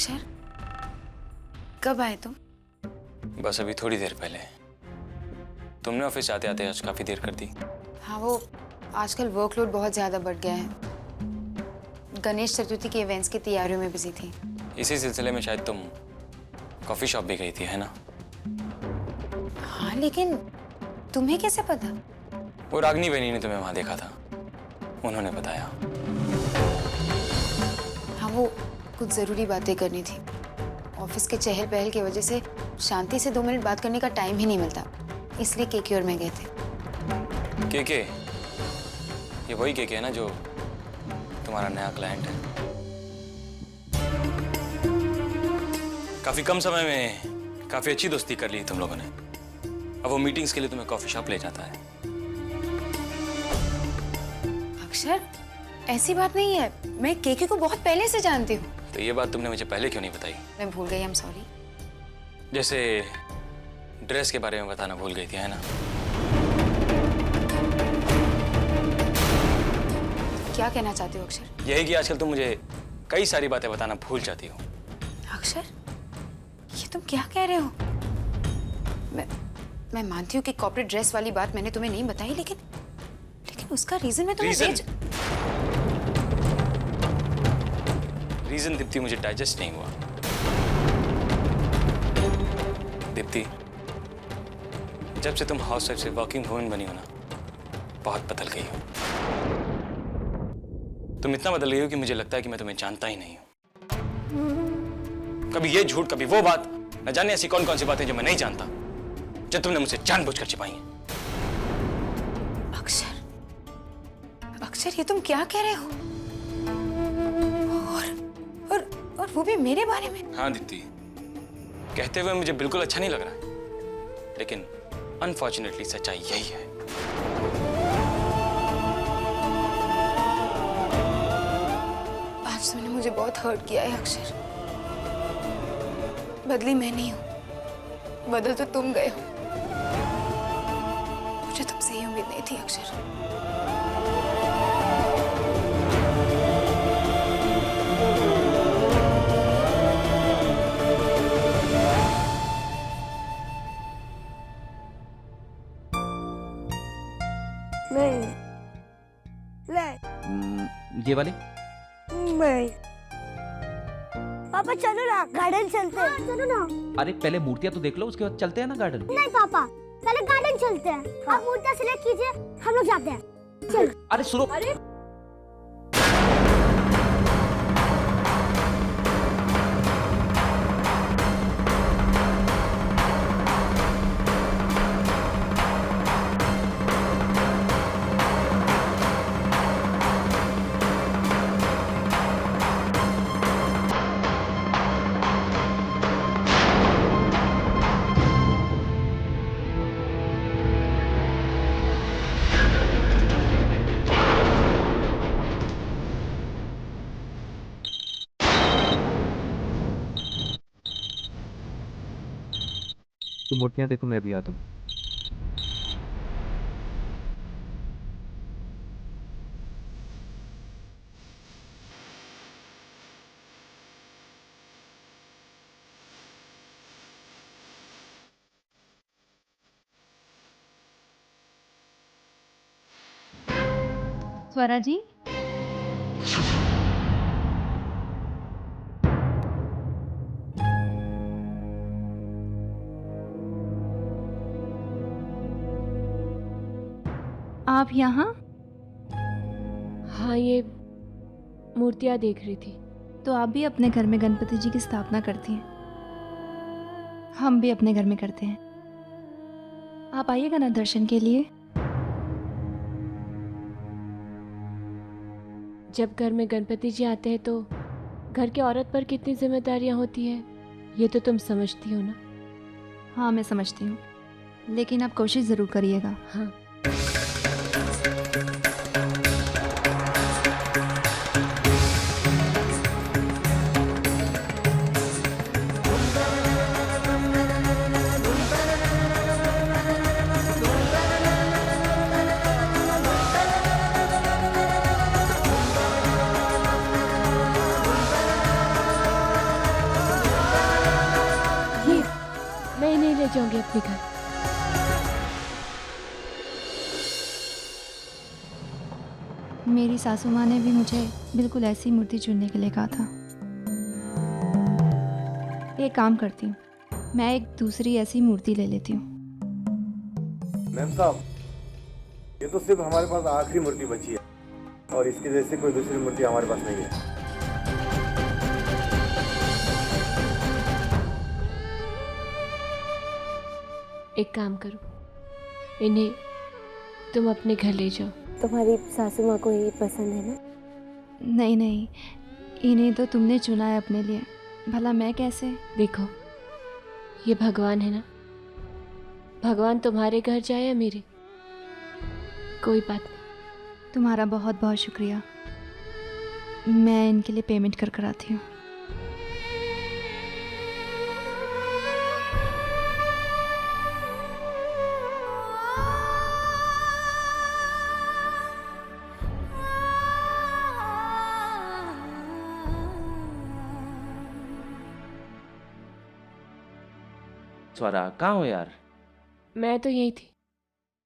अक्षर, कब आए तुम? बस अभी थोड़ी देर पहले। तुमने ऑफिस आते आते आज काफी देर कर दी। हाँ, वो आजकल वर्कलोड बहुत ज्यादा बढ़ गया है। गणेश चतुर्थी के इवेंट्स की तैयारियों में बिजी थी। इसी सिलसिले में शायद तुम कॉफी शॉप भी गई थी, है ना? हाँ, लेकिन तुम्हें कैसे पता? वो रागनी बहनी ने तुम्हें वहां देखा था, उन्होंने बताया। हाँ, वो कुछ जरूरी बातें करनी थी। ऑफिस के चहल पहल की वजह से शांति से 2 मिनट बात करने का टाइम ही नहीं मिलता, इसलिए केके और मैं गए थे। केके? ये वही केके है ना जो तुम्हारा नया क्लाइंट है? काफी कम समय में काफी अच्छी दोस्ती कर ली तुम लोगों ने। अब वो मीटिंग्स के लिए तुम्हें कॉफी शॉप ले जाता है। अक्षर, ऐसी बात नहीं है, मैं केके को बहुत पहले से जानती हूँ। तो ये बात तुमने मुझे पहले क्यों नहीं बताई? मैं भूल गई, आई एम सॉरी। जैसे ड्रेस के बारे में बताना भूल गई थी, है ना? क्या कहना चाहते हो अक्षर? यही कि आजकल तुम मुझे कई सारी बातें बताना भूल जाती हो। अक्षर, ये तुम क्या कह रहे हो? मैं मानती हूँ कि कॉर्पोरेट ड्रेस वाली बात मैंने तुम्हें नहीं बताई, लेकिन उसका रीजन मैं तुम्हें रीजन दीप्ति मुझे डाइजेस्ट नहीं हुआ। दीप्ति, जब से तुम हाउसवाइफ से वर्किंग वुमन बनी हो ना, बहुत बदल गई हो। तुम इतना बदल गई हो कि मुझे लगता है कि मैं तुम्हें जानता ही नहीं हूं। कभी ये झूठ, कभी वो बात, न जाने ऐसी कौन कौन सी बातें जो मैं नहीं जानता, जो तुमने मुझसे जानबूझकर छिपाई हैं। अक्षर, ये तुम क्या कह रहे हो? और वो भी मेरे बारे में? हाँ दीप्ति, कहते हुए मुझे बिल्कुल अच्छा नहीं लग रहा, लेकिन अनफॉर्चुनेटली सच्चाई यही है। आज तुमने मुझे बहुत हर्ट किया है अक्षर। बदली मैं नहीं हूं, बदल तो तुम गए हो। मुझे तुमसे ये उम्मीद नहीं थी अक्षर। नहीं, ये वाले? नहीं। पापा चलो ना, गार्डन चलते हैं। चलो ना। अरे पहले मूर्तियां तो देख लो, उसके बाद चलते हैं ना गार्डन। नहीं पापा, पहले गार्डन चलते हैं। आप मूर्तियां सिलेक्ट कीजिए, हम लोग जाते हैं। चल। अरे सुनो। अरे तुम मूर्तियां देखो, मैं भी आता हूँ। स्वरा जी, आप यहाँ? हाँ, ये मूर्तियाँ देख रही थी। तो आप भी अपने घर में गणपति जी की स्थापना करती हैं? हम भी अपने घर में करते हैं। आप आइएगा ना दर्शन के लिए। जब घर में गणपति जी आते हैं तो घर की औरत पर कितनी जिम्मेदारियाँ होती है, ये तो तुम समझती हो ना। हाँ, मैं समझती हूँ, लेकिन आप कोशिश ज़रूर करिएगा। हाँ। ले जाऊंगी अपने घर। मेरी सासू माँ ने भी मुझे बिल्कुल ऐसी मूर्ति चुनने के लिए कहा था। एक काम करती हूँ, मैं एक दूसरी ऐसी मूर्ति ले लेती हूँ। मैम साहब, ये तो सिर्फ हमारे पास आखिरी मूर्ति बची है और इसके जैसे कोई दूसरी मूर्ति हमारे पास नहीं है। एक काम करो, इन्हें तुम अपने घर ले जाओ। तुम्हारी सासू माँ को ये पसंद है ना? नहीं नहीं, इन्हें तो तुमने चुना है अपने लिए, भला मैं कैसे? देखो, ये भगवान है ना, भगवान तुम्हारे घर जाए या मेरे, कोई बात नहीं। तुम्हारा बहुत बहुत शुक्रिया। मैं इनके लिए पेमेंट कर आती हूँ। स्वरा, कहाँ हो यार? मैं तो यही थी,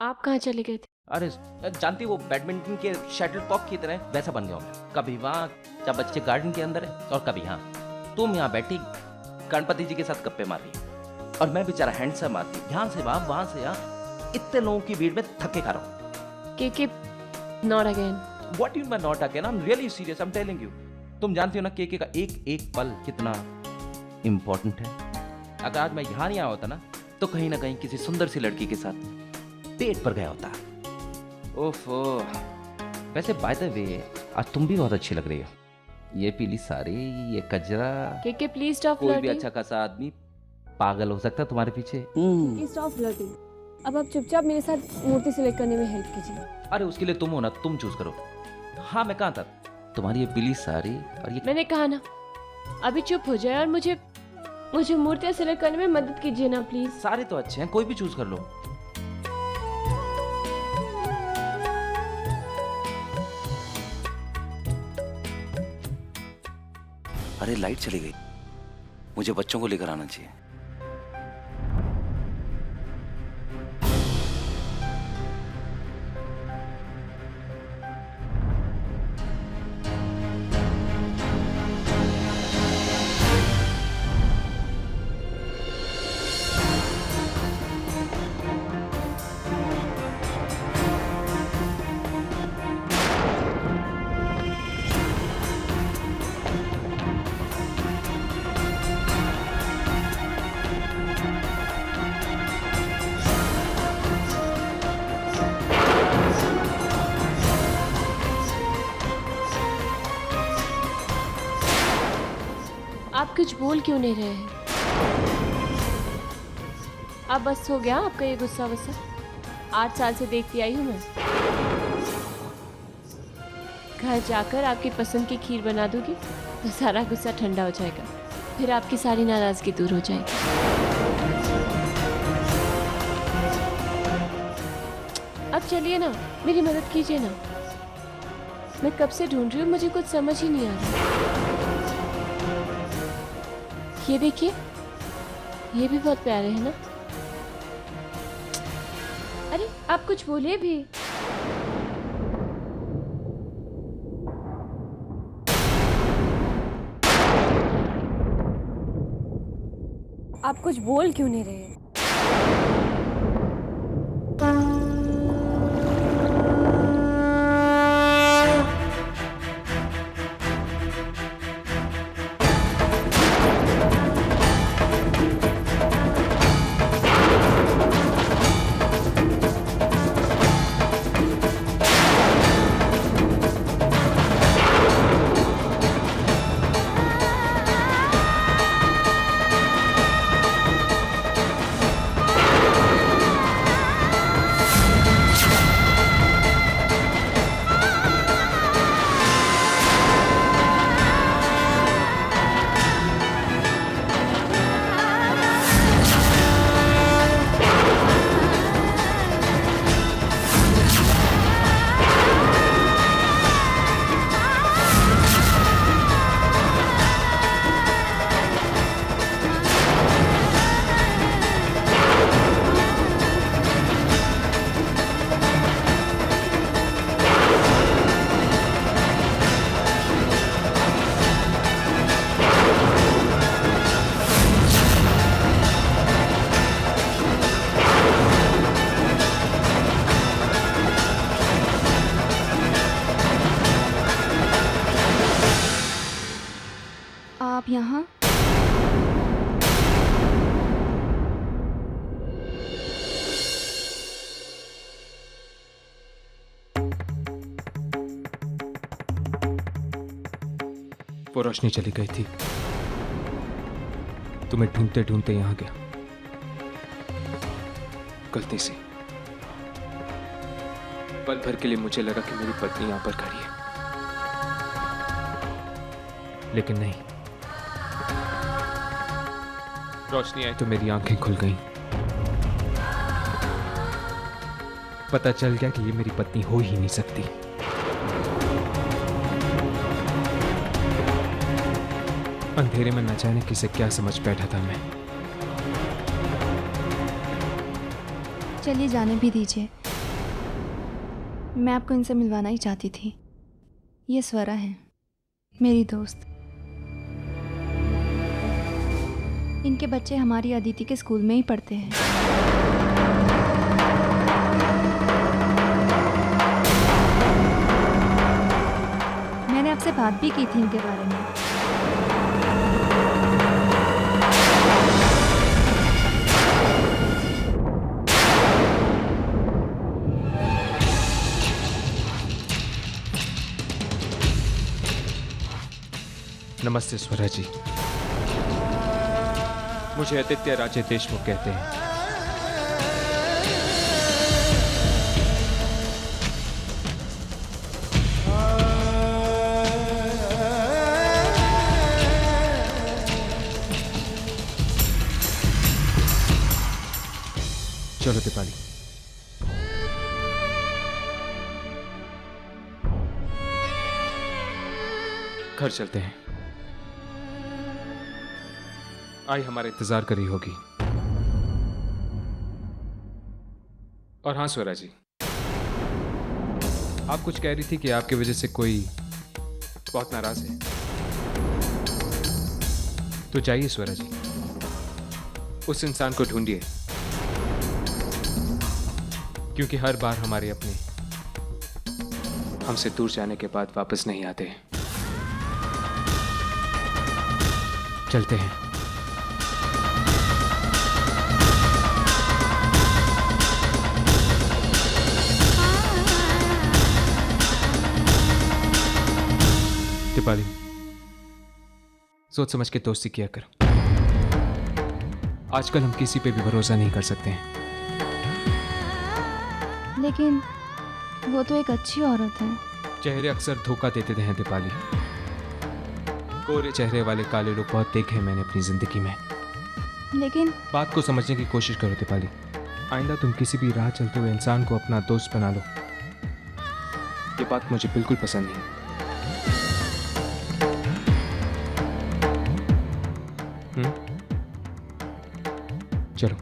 आप कहाँ चले गए थे? अरे जानती वो बैडमिंटन के शटल कॉक की तरह वैसा बन गया हूँ मैं। कभी वहाँ जब बच्चे गार्डन के अंदर है और कभी यहाँ तुम यहाँ बैठी गणपति जी के साथ गप्पे मार रही हो और मैं बेचारा हैंडसम आदमी यहाँ से वहाँ से यहाँ इतने लोगों की भीड़ में थके खा रहा हूँ। के not again. What you mean not again? I am really serious, I am telling you. तुम जानती हो ना के का एक एक पल कितना इम्पोर्टेंट है। अगर आज मैं यहाँ नहीं आया होता ना तो कहीं ना कहीं किसी सुंदर सी लड़की के साथ डेट पर गया होता। ओफो, वैसे बाय द वे आज तुम भी बहुत अच्छी लग रही हो। ये पीली साड़ी, ये कजरा। के प्लीज स्टॉप कोई भी फ्लर्टिंग। अच्छा खासा आदमी पागल हो सकता है तुम्हारे पीछे। Stop flirting. अब आप चुपचाप मेरे साथ मूर्ति सिलेक्ट करने में हेल्प कीजिए। अरे उसके लिए तुम हो ना, तुम चूज करो। हाँ मैं कहाँ था? तुम्हारी ये पीली साड़ी और ये मैंने कहा ना, अभी चुप हो जाए और मुझे मूर्तियाँ सिलेक्ट करने में मदद कीजिए ना प्लीज। सारे तो अच्छे हैं, कोई भी चूज कर लो। अरे लाइट चली गई, मुझे बच्चों को लेकर आना चाहिए। आप कुछ बोल क्यों नहीं रहे हैं? अब बस हो गया आपका ये गुस्सा वस्सा? 8 साल से देखती आई हूँ मैं। घर जाकर आपकी पसंद की खीर बना दूंगी तो सारा गुस्सा ठंडा हो जाएगा, फिर आपकी सारी नाराजगी दूर हो जाएगी। अब चलिए ना, मेरी मदद कीजिए ना। मैं कब से ढूंढ रही हूँ, मुझे कुछ समझ ही नहीं आ रहा। ये देखिए, ये भी बहुत प्यारे हैं ना। अरे आप कुछ बोलिए भी। आप कुछ बोल क्यों नहीं रहे? यहाँ? वो रोशनी चली गई थी, तुम्हें ढूंढते ढूंढते यहां गया, गलती से। पल भर के लिए मुझे लगा कि मेरी पत्नी यहां पर खड़ी है, लेकिन नहीं। रोशनी आई तो मेरी आंखें खुल गईं। पता चल गया कि ये मेरी पत्नी हो ही नहीं सकती। अंधेरे में न जाने किसे क्या समझ बैठा था मैं। चलिए जाने भी दीजिए, मैं आपको इनसे मिलवाना ही चाहती थी। ये स्वरा है, मेरी दोस्त। इनके बच्चे हमारी अदिति के स्कूल में ही पढ़ते हैं। मैंने आपसे बात भी की थी इनके बारे में। नमस्ते स्वरा जी, मुझे आदित्य राजे देशमुख कहते हैं। चलो दीपाली, घर चलते हैं। आई हमारा इंतजार कर रही होगी। और हाँ स्वरा जी, आप कुछ कह रही थी कि आपकी वजह से कोई बहुत नाराज है, तो जाइए स्वरा जी, उस इंसान को ढूंढिए, क्योंकि हर बार हमारे अपने हमसे दूर जाने के बाद वापस नहीं आते। चलते हैं। दीपाली, सोच समझ के दोस्ती किया कर। आजकल हम किसी पे भी भरोसा नहीं कर सकते हैं। लेकिन वो तो एक अच्छी औरत है। चेहरे अक्सर धोखा देते हैं दीपाली। कोरे चेहरे वाले काले लोग बहुत देखे हैं मैंने अपनी जिंदगी में। लेकिन बात को समझने की कोशिश करो दीपाली। आइंदा तुम किसी भी राह चलते हुए इंसान को अपना दोस्त बना लो। ये बात मुझे बिल्कुल पसंद नहीं। चलो।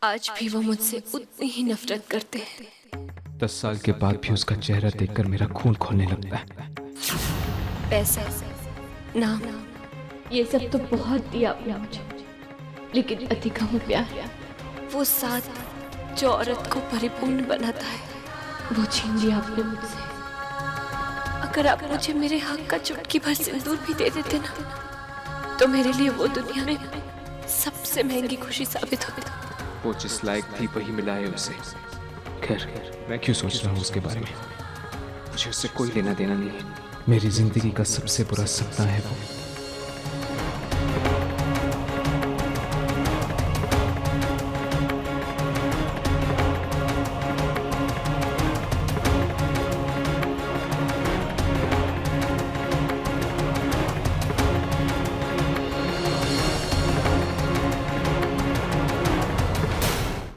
आज भी वो मुझसे उतनी ही नफरत करते हैं। 10 साल के बाद भी उसका चेहरा देखकर मेरा खून खौलने लगता है। पैसा, नाम, ये सब तो बहुत दिया आपने मुझे, लेकिन अति कम प्यार, वो साथ जो औरत को परिपूर्ण बनाता है, वो छीन लिया आपने मुझसे। अगर आप मुझे मेरे हक का चुटकी भर सिंदूर भी दे देते ना, तो मेरे लिए वो दुनिया में सबसे महंगी खुशी साबित होती। वो जिस लायक थी वही मिला है उसे। खैर, मैं क्यों सोच रहा हूँ उसके बारे में? मुझे उससे कोई लेना देना नहीं है। मेरी जिंदगी का सबसे बुरा सपना है वो।